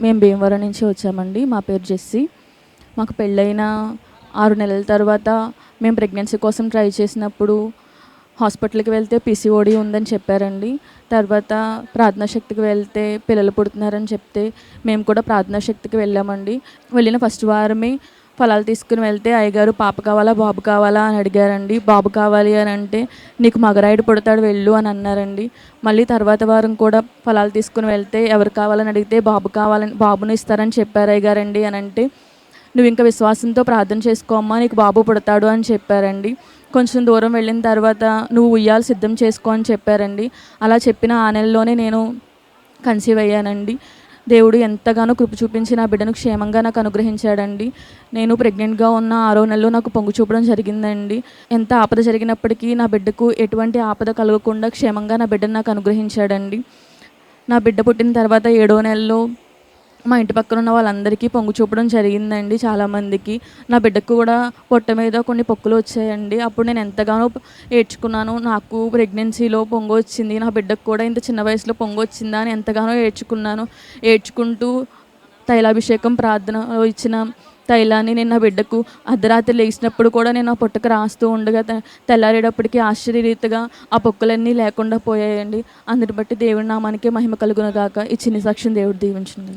మేము భీమవరం నుంచి వచ్చామండి. మా పేరు జెస్సీ. మాకు పెళ్ళైన 6 నెలల తర్వాత మేము ప్రెగ్నెన్సీ కోసం ట్రై చేసినప్పుడు హాస్పిటల్కి వెళ్తే పీసీఓడి ఉందని చెప్పారండి. తర్వాత ప్రార్థనా శక్తికి వెళ్తే పిల్లలు పుడుతున్నారని చెప్తే మేము కూడా ప్రార్థనా శక్తికి వెళ్ళామండి. వెళ్ళిన ఫస్ట్ వారమే ఫలాలు తీసుకుని వెళ్తే అయ్యగారు పాప కావాలా బాబు కావాలా అని అడిగారండి. బాబు కావాలి అని అంటే నీకు మగరాయుడు పుడతాడు వెళ్ళు అని అన్నారండి. మళ్ళీ తర్వాత వారం కూడా ఫలాలు తీసుకుని వెళ్తే ఎవరు కావాలని అడిగితే బాబు కావాలని బాబుని ఇస్తారని చెప్పారు అయ్యగారండి అని అంటే నువ్వు ఇంకా విశ్వాసంతో ప్రార్థన చేసుకోమ్మా నీకు బాబు పుడతాడు అని చెప్పారండి. కొంచెం దూరం వెళ్ళిన తర్వాత నువ్వు ఉయ్యాలు సిద్ధం చేసుకో అని చెప్పారండి. అలా చెప్పిన ఆ నెలలోనే నేను కన్సీవ్ అయ్యానండి. దేవుడు ఎంతగానో కృప చూపించి నా బిడ్డను క్షేమంగా నాకు అనుగ్రహించాడండి. నేను ప్రెగ్నెంట్గా ఉన్న 6వ నెలలో నాకు పొంగు చూపడం జరిగిందండి. ఎంత ఆపద జరిగినప్పటికీ నా బిడ్డకు ఎటువంటి ఆపద కలగకుండా క్షేమంగా నా బిడ్డను నాకు అనుగ్రహించాడండి. నా బిడ్డ పుట్టిన తర్వాత 7వ నెలలో మా ఇంటి పక్కన ఉన్న వాళ్ళందరికీ పొంగు చూపడం జరిగిందండి చాలామందికి. నా బిడ్డకు కూడా పొట్ట మీద కొన్ని పొక్కులు వచ్చాయండి. అప్పుడు నేను ఎంతగానో ఏడ్చుకున్నాను. నాకు ప్రెగ్నెన్సీలో పొంగు వచ్చింది, నా బిడ్డకు కూడా ఇంత చిన్న వయసులో పొంగు వచ్చిందా అని ఎంతగానో ఏడ్చుకున్నాను. ఏడ్చుకుంటూ తైలాభిషేకం ప్రార్థనలో ఇచ్చిన తైలాన్ని నేను నా బిడ్డకు అర్ధరాత్రి లేచినప్పుడు కూడా నేను ఆ పొట్టకు రాస్తూ ఉండగా తెల్లారేటప్పటికీ ఆశ్చర్యరీతిగా ఆ పొక్కులన్నీ లేకుండా పోయాయండి. అందుని బట్టి దేవుడి నామానికే మహిమ కలుగును గాక. ఈ చిన్న సాక్ష్యం దేవుడు దీవించును.